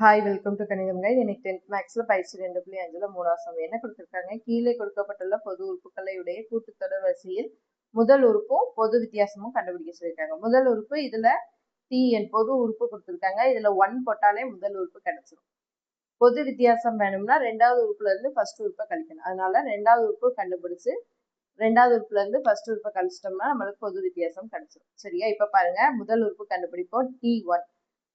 Hi, welcome to கணிதம் guide. இன்னைக்கு 10th மேக்ஸ்ல பயிற்சி 2.5ல 3ஆம் சம் என்ன கொடுத்திருக்காங்க? கீழே கொடுக்கப்பட்டுள்ள பொது உறுப்புகளை உடைய கூட்டுத்தொடர் வரிசையில் முதல் உறுப்பும் பொது வித்தியாசமும் கண்டுபிடிக்க சொல்லியிருக்காங்க. முதல் உறுப்பு இதுல tn பொது உறுப்பு கொடுத்திருக்காங்க. இதுல 1 போட்டாலே முதல் உறுப்பு கிடைச்சிடும். பொது வித்தியாசம் வேணும்னா ரெண்டாவது உறுப்புல இருந்து ஃபர்ஸ்ட் உறுப்பை கழிக்கணும். அதனால ரெண்டாவது உறுப்பு கண்டுபிடிச்சு ரெண்டாவது உறுப்புல இருந்து ஃபர்ஸ்ட் உறுப்பை கழிச்சிட்டோம்னா நம்மளுக்கு பொது வித்தியாசம் கிடைச்சிடும். சரியா? இப்ப பாருங்க, முதல் உறுப்பு கண்டுபிடிப்போம். t1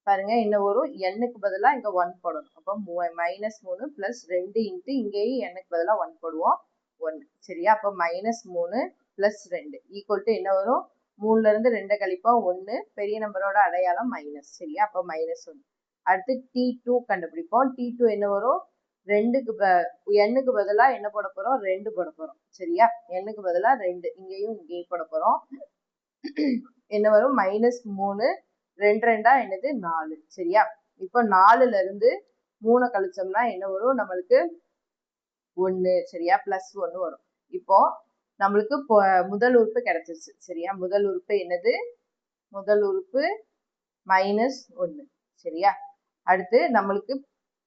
பாருங்க, என்ன வரும்? n-க்கு பதிலா இங்க 1 போடணும். அப்போ -3 பிளஸ் 2 இன்ட்டு இங்கேயும் n-க்கு பதிலா 1 போடுவோம், 1. சரியா? அப்போ -3 பிளஸ் 2 ஈக்குவல் டு என்ன வரும்? 3ல இருந்து 2 கழிப்போம் 1, பெரிய நம்பரோட அடையாளம் மைனஸ். சரியா? அப்போ -1. அடுத்து t2 கண்டுபிடிப்போம். t2 என்ன வரும்? n-க்கு பதிலா என்ன போட போறோம்? 2 போட போறோம். சரியா? n-க்கு பதிலா 2, இங்கேயும் போட போறோம். என்ன வரும்? -3 2 2 என்னது 4. சரியா? இப்போ 4ல இருந்து 3 கழிச்சோம்னா என்ன வரும்? நம்மளுக்கு 1. சரியா? பிளஸ் 1 வரும். இப்போ நம்மளுக்கு முதல் உறுப்பு கிடைச்சிருச்சு. சரியா? முதல் உறுப்பு என்னது? முதல் உறுப்பு -1. சரியா? அடுத்து நம்மளுக்கு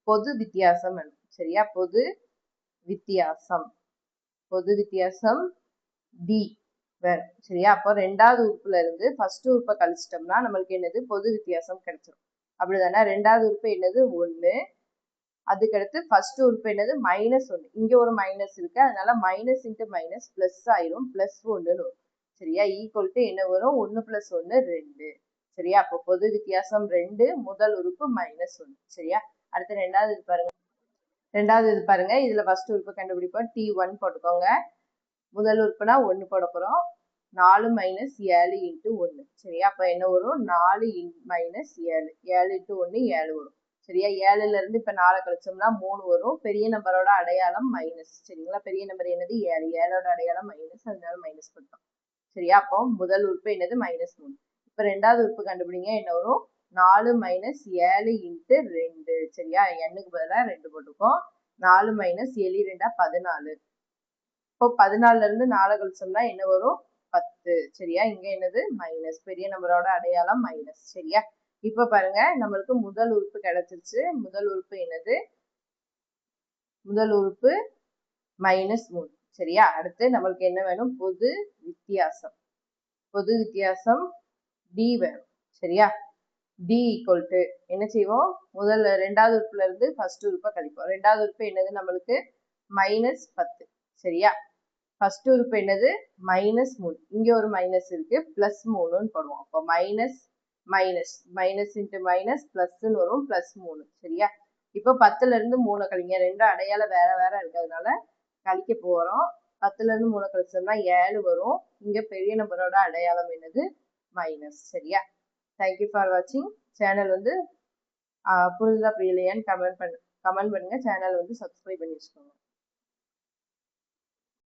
பொது வித்தியாசம் வேணும். சரியா? பொது வித்தியாசம் d வேணும். சரியா? அப்போ ரெண்டாவது உறுப்புல இருந்து ஃபர்ஸ்ட் உறுப்பை கழிச்சிட்டோம்னா நம்மளுக்கு என்னது? பொது வித்தியாசம் கிடைச்சிடும். அப்படிதானே? ரெண்டாவது உறுப்பு என்னது? 1. அதுக்கடுத்து ஃபர்ஸ்ட் உறுப்பு என்னது? -1. இங்க ஒரு மைனஸ் இருக்கு, அதனால மைனஸ் இன்ட்டு மைனஸ் பிளஸ் ஆயிரும், பிளஸ் 1 வரும். சரியா? ஈக்குவல் டு என்ன வரும்? 1 பிளஸ் 1 2. சரியா? அப்போ பொது வித்தியாசம் 2, முதல் உறுப்பு -1. சரியா? அடுத்து ரெண்டாவது இது பாருங்க. இதுல ஃபர்ஸ்ட் உறுப்பு கண்டுபிடிப்போம். t1 போட்டுக்கோங்க. முதல் உறுப்புனா 1 போட போறோம். 4 - 7 இன்ட்டு 1. சரியா? அப்ப என்ன வரும்? 4 - 7 7 இன்ட்டு 1 7 வரும். சரியா? 7ல இருந்து இப்ப 4 கழிச்சோம்னா 3 வரும். பெரிய நம்பரோட அடையாளம் மைனஸ். சரிங்களா? பெரிய நம்பர் என்னது? 7. 7ஓட அடையாளம் மைனஸ், அதனால மைனஸ் போட்டோம். சரியா? அப்போ முதல் உறுப்பு என்னது? -3. இப்ப ரெண்டாவது உறுப்பு கண்டுபிடிங்க. என்ன வரும்? 4 - 7 இன்ட்டு 2. சரியா? n-க்கு பதிலா 2 போட்டுக்கோம். 4 - 7 2 14. இப்போ 14ல இருந்து 4 கழிச்சோம்னா என்ன வரும்? 10. சரியா? இங்க என்னது? மைனஸ். பெரிய நம்பரோட அடையாளம் மைனஸ். சரியா? இப்ப பாருங்க, நம்மளுக்கு முதல் உறுப்பு கிடைச்சிருச்சு. முதல் உறுப்பு என்னது? முதல் உறுப்பு -3. சரியா? அடுத்து நம்மளுக்கு என்ன வேணும்? பொது வித்தியாசம் d வேணும். சரியா? d ஈக்குவல் டு என்ன செய்வோம்? ரெண்டாவது உறுப்புல இருந்து ஃபர்ஸ்ட் உறுப்பை கழிப்போம். ரெண்டாவது உறுப்பு என்னது? நம்மளுக்கு -10. சரியா? ஃபர்ஸ்ட் உறுப்பு என்னது? -3. இங்க ஒரு மைனஸ் இருக்கு, பிளஸ் 3ன்னு போடுவோம். அப்போ மைனஸ் இன்ட்டு மைனஸ் பிளஸ்ன்னு வரும், பிளஸ் 3. சரியா? இப்போ 10ல இருந்து 3 கழிங்க. 2 அடையாளம் வேற வேற இருக்கிறதுனால கழிக்க போறோம். 10ல இருந்து 3 கழிச்சோம்னா 7 வரும். இங்க பெரிய நம்பரோட அடையாளம் என்னது? மைனஸ். சரியா? தேங்க்யூ ஃபார் வாட்சிங். சேனல் வந்து புரியுதா புரியலையான்னு கமெண்ட் பண்ணுங்க. சேனல் வந்து சப்ஸ்கிரைப் பண்ணி வச்சுக்கோங்க.